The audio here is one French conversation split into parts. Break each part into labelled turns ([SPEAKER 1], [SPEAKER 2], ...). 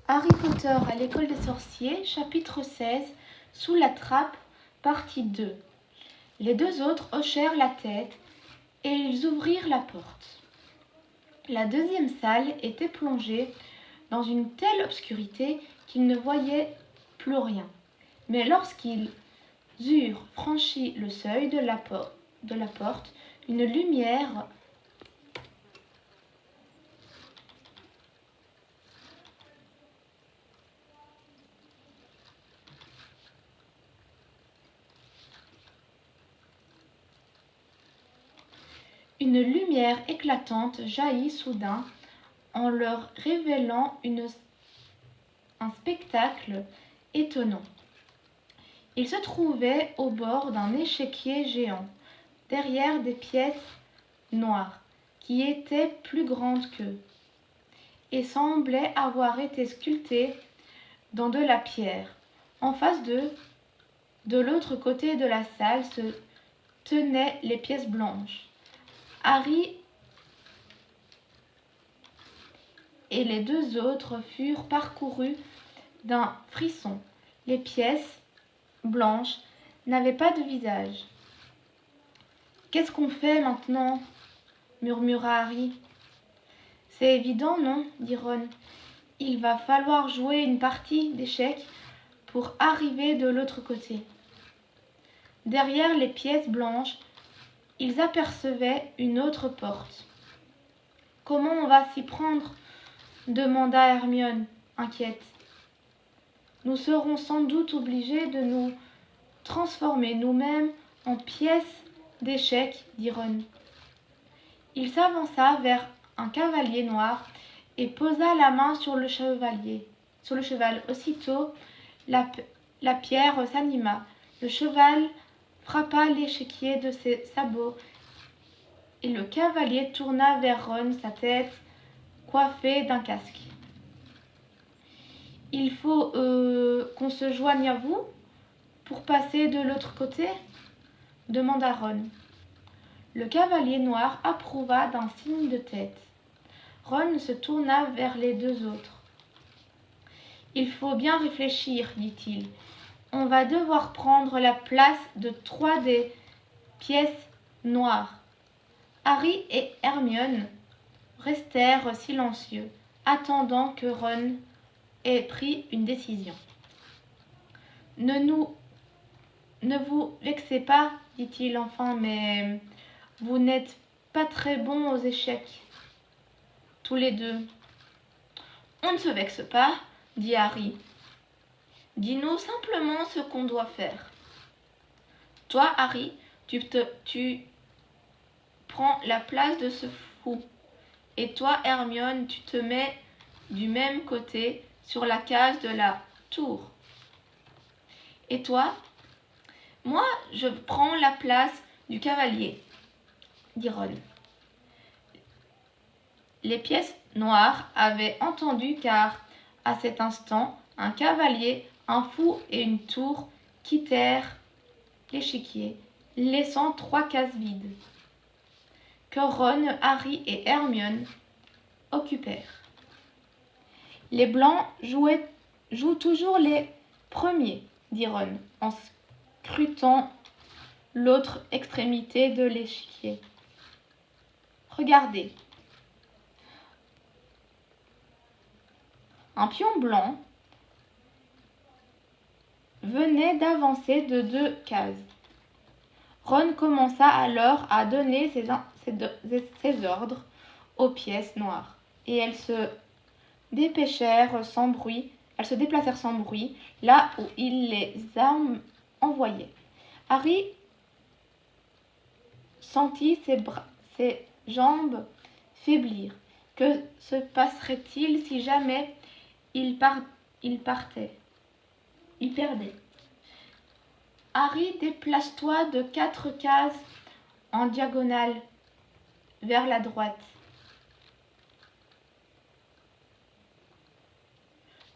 [SPEAKER 1] Harry Potter à l'école des sorciers, chapitre 16, Sous la trappe, partie 2. Les deux autres hochèrent la tête et ils ouvrirent la porte. La deuxième salle était plongée dans une telle obscurité qu'ils ne voyaient plus rien. Mais lorsqu'ils eurent franchi le seuil de la porte, une lumière éclatante jaillit soudain en leur révélant un spectacle étonnant. Ils se trouvaient au bord d'un échiquier géant, derrière des pièces noires qui étaient plus grandes qu'eux et semblaient avoir été sculptées dans de la pierre. En face d'eux, de l'autre côté de la salle, se tenaient les pièces blanches. Harry et les deux autres furent parcourus d'un frisson. Les pièces blanches n'avaient pas de visage. « Qu'est-ce qu'on fait maintenant ?» murmura Harry. « C'est évident, non ?» dit Ron. « Il va falloir jouer une partie d'échecs pour arriver de l'autre côté. » Derrière les pièces blanches, ils apercevaient une autre porte. « Comment on va s'y prendre ?» demanda Hermione, inquiète. « Nous serons sans doute obligés de nous transformer nous-mêmes en pièces d'échecs, dit Ron. Il s'avança vers un cavalier noir et posa la main sur le cheval. Aussitôt, la pierre s'anima. Le cheval frappa l'échiquier de ses sabots et le cavalier tourna vers Ron sa tête coiffée d'un casque. « Il faut qu'on se joigne à vous pour passer de l'autre côté ?» demanda Ron. Le cavalier noir approuva d'un signe de tête. Ron se tourna vers les deux autres. « Il faut bien réfléchir, dit-il. On va devoir prendre la place de 3 des pièces noires. » Harry et Hermione restèrent silencieux, attendant que Ron ait pris une décision. « Ne vous vexez pas, dit-il enfin, mais vous n'êtes pas très bons aux échecs, tous les deux. »« On ne se vexe pas, dit Harry. Dis-nous simplement ce qu'on doit faire. Toi, Harry, tu prends la place de ce fou. Et toi, Hermione, tu te mets du même côté sur la case de la tour. Et toi ? Moi, je prends la place du cavalier, dit Ron. Les pièces noires avaient entendu car, à cet instant, un cavalier, un fou et une tour quittèrent l'échiquier, laissant 3 cases vides, que Ron, Harry et Hermione occupèrent. Les blancs jouent toujours les premiers, dit Ron, en scrutant l'autre extrémité de l'échiquier. Regardez. Un pion blanc venait d'avancer de 2 cases. Ron commença alors à donner ses ordres aux pièces noires, et elles se déplacèrent sans bruit là où il les envoyait. Harry sentit ses jambes faiblir. Que se passerait-il si jamais il perdait? Harry, déplace-toi de 4 cases en diagonale vers la droite.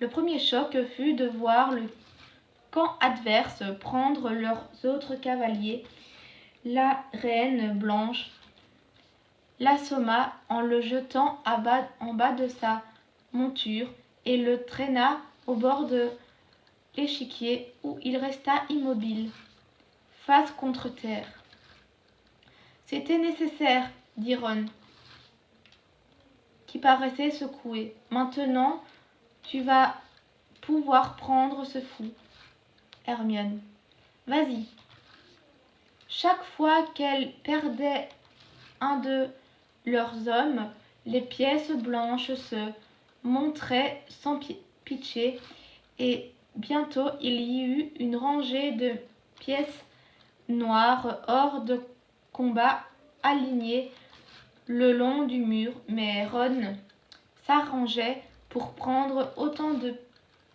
[SPEAKER 1] Le premier choc fut de voir le camp adverse prendre leurs autres cavaliers. La reine blanche l'assomma en le jetant en bas de sa monture et le traîna au bord de l'échiquier où il resta immobile, face contre terre. C'était nécessaire, dit Ron, qui paraissait secoué. Maintenant, tu vas pouvoir prendre ce fou. Hermione. Vas-y. Chaque fois qu'elle perdait un de leurs hommes, les pièces blanches se montraient sans pitié, et bientôt il y eut une rangée de pièces noires hors de combat alignées le long du mur, mais Ron s'arrangeait pour prendre autant de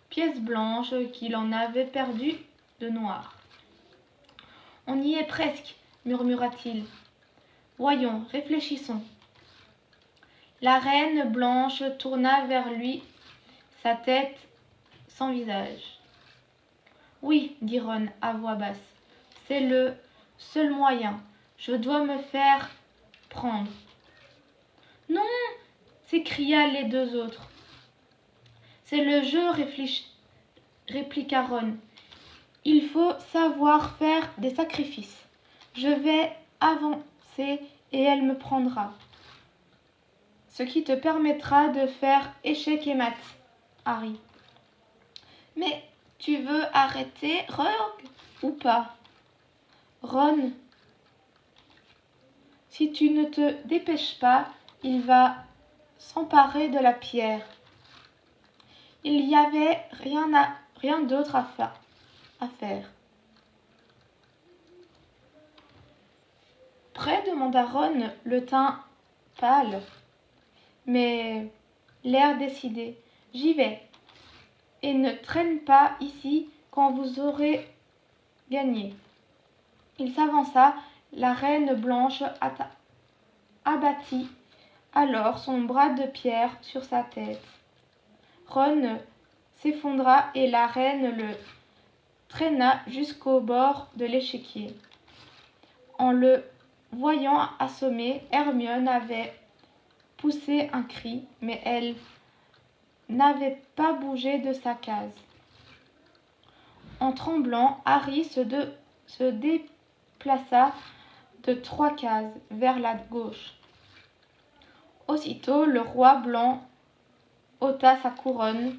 [SPEAKER 1] pièces blanches qu'il en avait perdu de noires. On y est presque, murmura-t-il. Voyons, réfléchissons. La reine blanche tourna vers lui sa tête sans visage. Oui, dit Ron à voix basse, c'est le seul moyen. Je dois me faire prendre. Non, s'écria les deux autres. C'est le jeu, répliqua Ron. Il faut savoir faire des sacrifices. Je vais avancer et elle me prendra. Ce qui te permettra de faire échec et mat, Harry. Mais tu veux arrêter Rogue ou pas? Ron, si tu ne te dépêches pas, il va s'emparer de la pierre. Il n'y avait rien d'autre à faire. Prêt demanda Ron, le teint pâle, mais l'air décidé. J'y vais. Et ne traîne pas ici quand vous aurez gagné. Il s'avança, la reine blanche abattit alors son bras de pierre sur sa tête. Ron s'effondra et la reine le traîna jusqu'au bord de l'échiquier. En le voyant assommé, Hermione avait poussé un cri, mais elle n'avait pas bougé de sa case. En tremblant, Harry se déplaça de 3 cases vers la gauche. Aussitôt, le roi blanc ôta sa couronne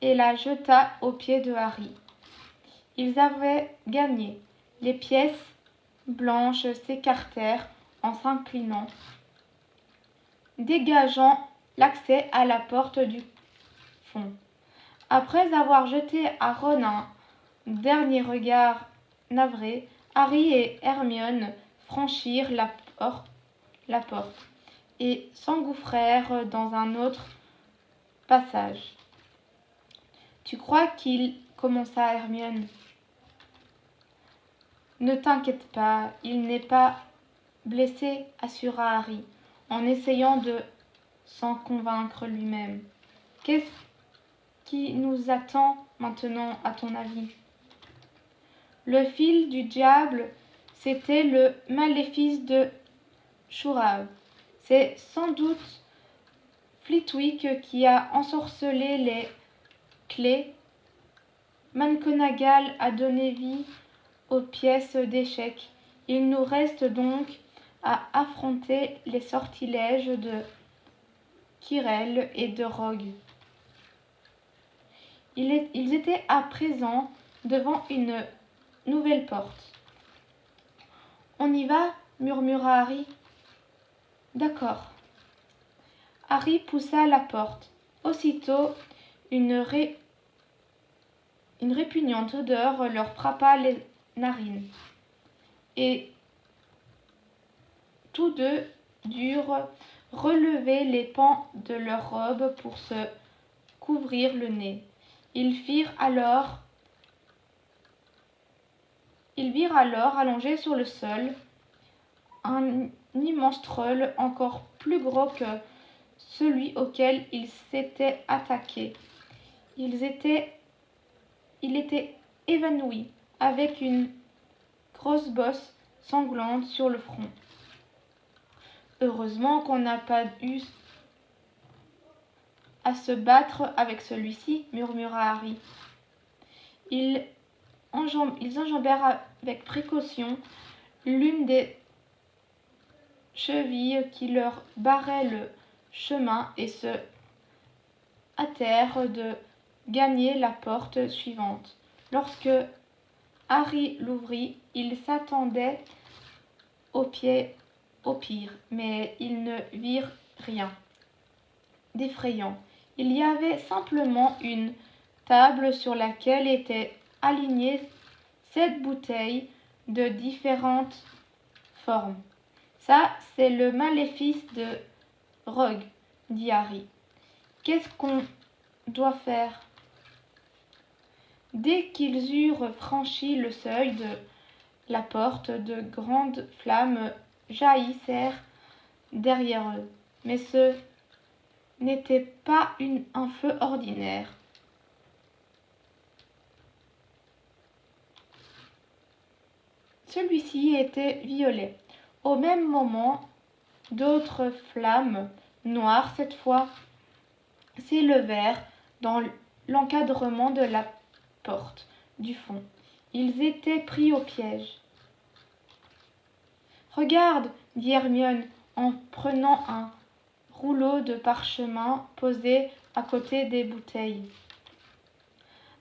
[SPEAKER 1] et la jeta aux pieds de Harry. Ils avaient gagné. Les pièces blanches s'écartèrent en s'inclinant, dégageant l'accès à la porte du fond. Après avoir jeté à Ron un dernier regard navré, Harry et Hermione franchirent la porte et s'engouffrèrent dans un autre passage. Tu crois qu'il commença Hermione. Ne t'inquiète pas, il n'est pas blessé, assura Harry, en essayant de s'en convaincre lui-même. Qu'est-ce qui nous attend maintenant, à ton avis? Le fil du diable, c'était le maléfice de Chourave. C'est sans doute Flitwick qui a ensorcelé les clés. McGonagall a donné vie aux pièces d'échecs. Il nous reste donc à affronter les sortilèges de Quirrell et de Rogue. Ils étaient à présent devant une nouvelle porte. On y va, murmura Harry. D'accord. Harry poussa la porte. Aussitôt, une répugnante odeur leur frappa les narines. Et tous deux durent relever les pans de leur robe pour se couvrir le nez. Ils virent alors allongé sur le sol un immense troll encore plus gros que celui auquel ils s'étaient attaqués. Il était évanoui, avec une grosse bosse sanglante sur le front. Heureusement qu'on n'a pas eu à se battre avec celui-ci, murmura Harry. Ils enjambèrent avec précaution l'une des chevilles qui leur barrait le chemin et se hâtèrent de gagner la porte suivante. Lorsque Harry l'ouvrit, il s'attendait au pire, mais ils ne virent rien d'effrayant. Il y avait simplement une table sur laquelle étaient alignées 7 bouteilles de différentes formes. Ça, c'est le maléfice de Rogue, dit Harry. Qu'est-ce qu'on doit faire? Dès qu'ils eurent franchi le seuil de la porte, de grandes flammes jaillissèrent derrière eux. Mais ce n'était pas un feu ordinaire. Celui-ci était violet. Au même moment, d'autres flammes noires, cette fois, s'élevèrent dans l'encadrement de la porte du fond. Ils étaient pris au piège. « Regarde, dit Hermione en prenant un rouleau de parchemin posé à côté des bouteilles.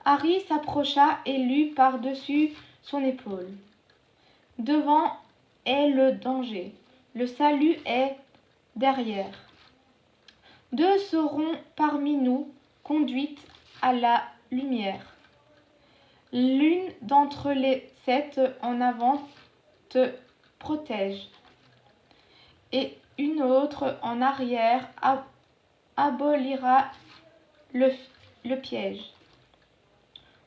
[SPEAKER 1] Harry s'approcha et lut par-dessus son épaule. Devant est le danger, le salut est derrière. 2 seront parmi nous conduites à la lumière. L'une d'entre les 7 en avant te protège, et une autre en arrière abolira le piège.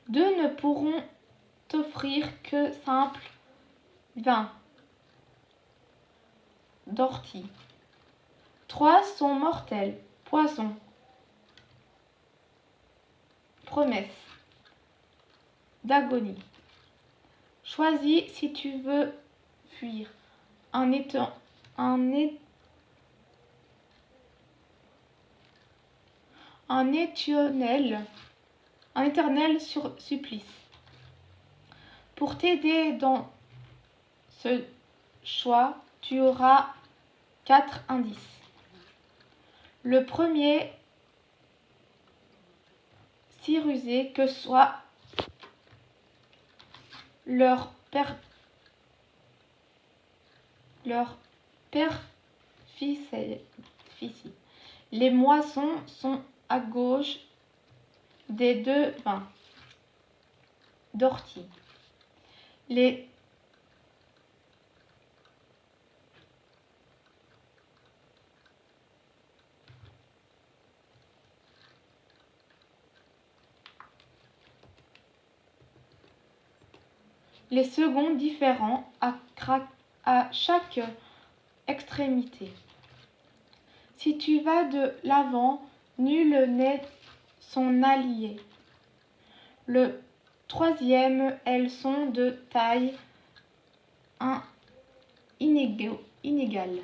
[SPEAKER 1] 2 ne pourront t'offrir que simple vin d'ortie. 3 sont mortels, poison, promesse d'agonie. Choisis si tu veux fuir un éternel supplice. Pour t'aider dans ce choix, tu auras 4 indices. Le premier, si rusé que soit leur superficie. Les moissons sont à gauche des 2 vins d'ortie. Les seconds différents à chaque extrémité. Si tu vas de l'avant, nul n'est son allié. Le troisième, elles sont de taille inégale.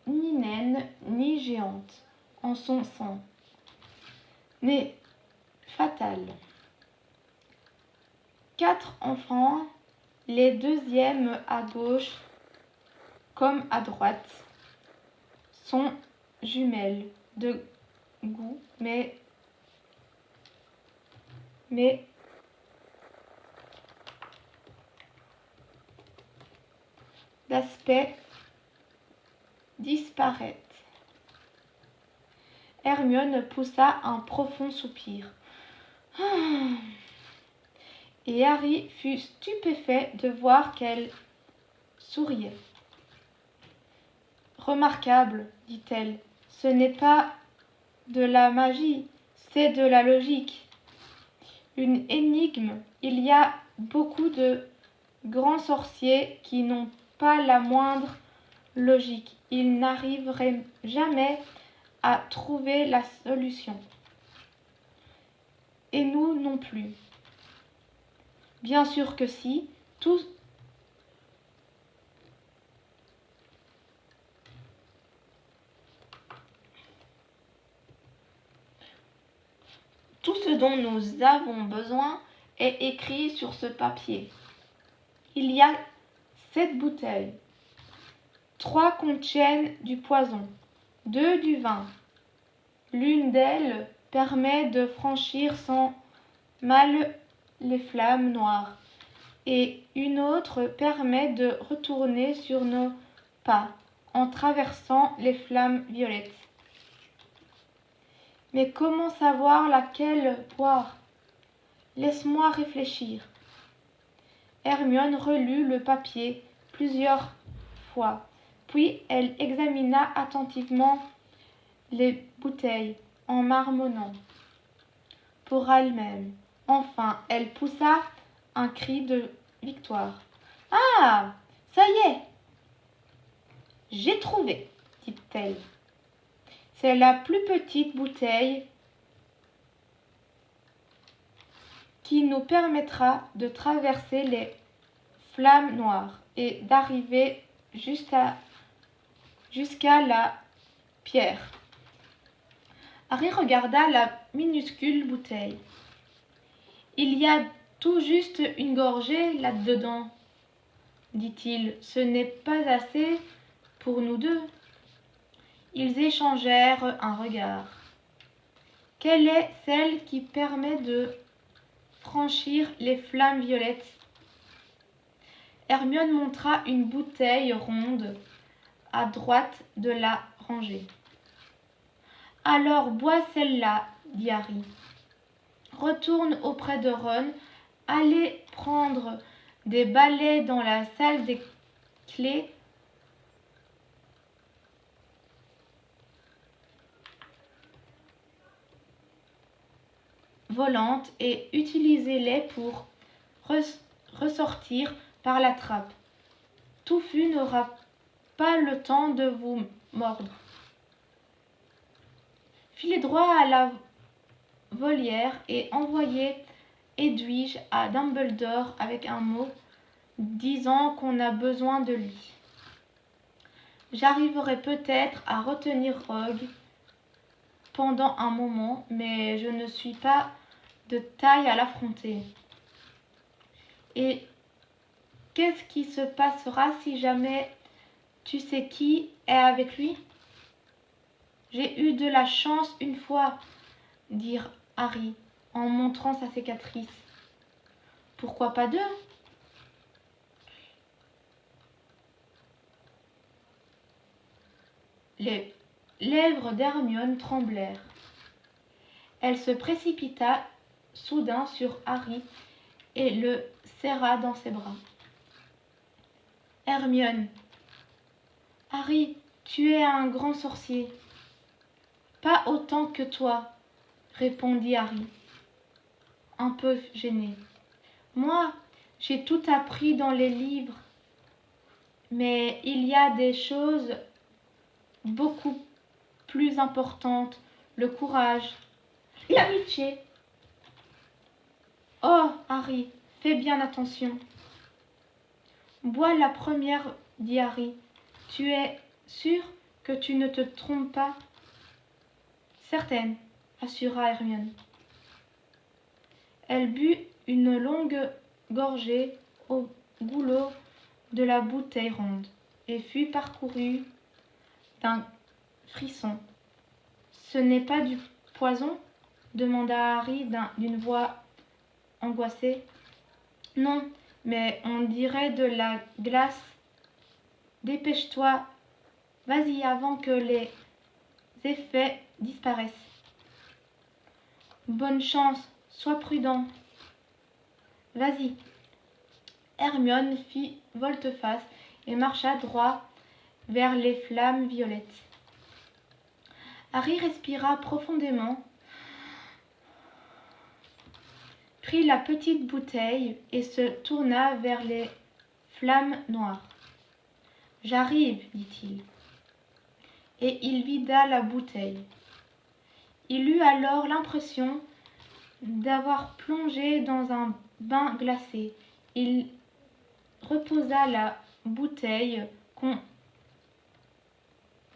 [SPEAKER 1] Ni naine, ni géante en son sein, mais fatale. 4 enfants, les deuxièmes à gauche comme à droite, sont jumelles de goût, mais d'aspect disparaître. Hermione poussa un profond soupir. Et Harry fut stupéfait de voir qu'elle souriait. Remarquable, dit-elle, ce n'est pas de la magie, c'est de la logique. Une énigme. Il y a beaucoup de grands sorciers qui n'ont pas la moindre logique. Ils n'arriveraient jamais à trouver la solution. Et nous non plus. Bien sûr que si, tout Tout ce dont nous avons besoin est écrit sur ce papier. Il y a 7 bouteilles. 3 contiennent du poison, 2 du vin. L'une d'elles permet de franchir sans mal les flammes noires et une autre permet de retourner sur nos pas en traversant les flammes violettes. Mais comment savoir laquelle boire? Laisse-moi réfléchir. Hermione relut le papier plusieurs fois, puis elle examina attentivement les bouteilles en marmonnant pour elle-même. Enfin, elle poussa un cri de victoire. « Ah, ça y est, j'ai trouvé, dit-elle. C'est la plus petite bouteille qui nous permettra de traverser les flammes noires et d'arriver jusqu'à la pierre. » Harry regarda la minuscule bouteille. « Il y a tout juste une gorgée là-dedans, dit-il. Ce n'est pas assez pour nous deux. » Ils échangèrent un regard. « Quelle est celle qui permet de franchir les flammes violettes ?» Hermione montra une bouteille ronde à droite de la rangée. « Alors bois celle-là, dit Harry. Retourne auprès de Ron, allez prendre des balais dans la salle des clés. Volantes et utilisez-les pour ressortir par la trappe. Touffu n'aura pas le temps de vous mordre. Filez droit à la volière et envoyez Edwige à Dumbledore avec un mot disant qu'on a besoin de lui. J'arriverai peut-être à retenir Rogue pendant un moment, mais je ne suis pas de taille à l'affronter. Et qu'est-ce qui se passera si jamais tu sais qui est avec lui? J'ai eu de la chance une fois, dit Harry en montrant sa cicatrice. Pourquoi pas deux? Les lèvres d'Hermione tremblèrent. Elle se précipita soudain sur Harry et le serra dans ses bras. Hermione, Harry, tu es un grand sorcier. Pas autant que toi, répondit Harry, un peu gêné. Moi, j'ai tout appris dans les livres, mais il y a des choses beaucoup plus importantes, le courage, l'amitié. Oh, Harry, fais bien attention. Bois la première, dit Harry. Tu es sûr que tu ne te trompes pas? Certaine, assura Hermione. Elle but une longue gorgée au goulot de la bouteille ronde et fut parcourue d'un frisson. Ce n'est pas du poison? Demanda Harry d'une voix angoissée. Non, mais on dirait de la glace. Dépêche-toi, vas-y avant que les effets disparaissent. Bonne chance, sois prudent. Vas-y. Hermione fit volte-face et marcha droit vers les flammes violettes. Harry respira profondément, prit la petite bouteille et se tourna vers les flammes noires. « J'arrive, dit-il. Et il vida la bouteille. Il eut alors l'impression d'avoir plongé dans un bain glacé. Il reposa la bouteille,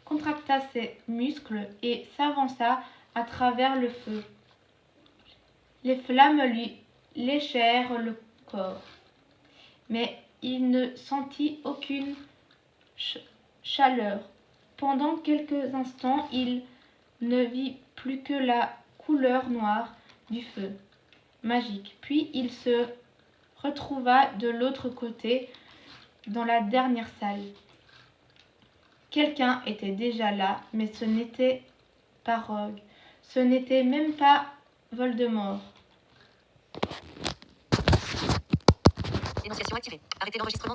[SPEAKER 1] contracta ses muscles et s'avança à travers le feu. Les flammes lui léchèrent le corps, mais il ne sentit aucune chaleur. Pendant quelques instants, il ne vit plus que la couleur noire du feu magique. Puis il se retrouva de l'autre côté, dans la dernière salle. Quelqu'un était déjà là, mais ce n'était pas Rogue. Ce n'était même pas Voldemort.
[SPEAKER 2] Énonciation activée. Arrêtez l'enregistrement.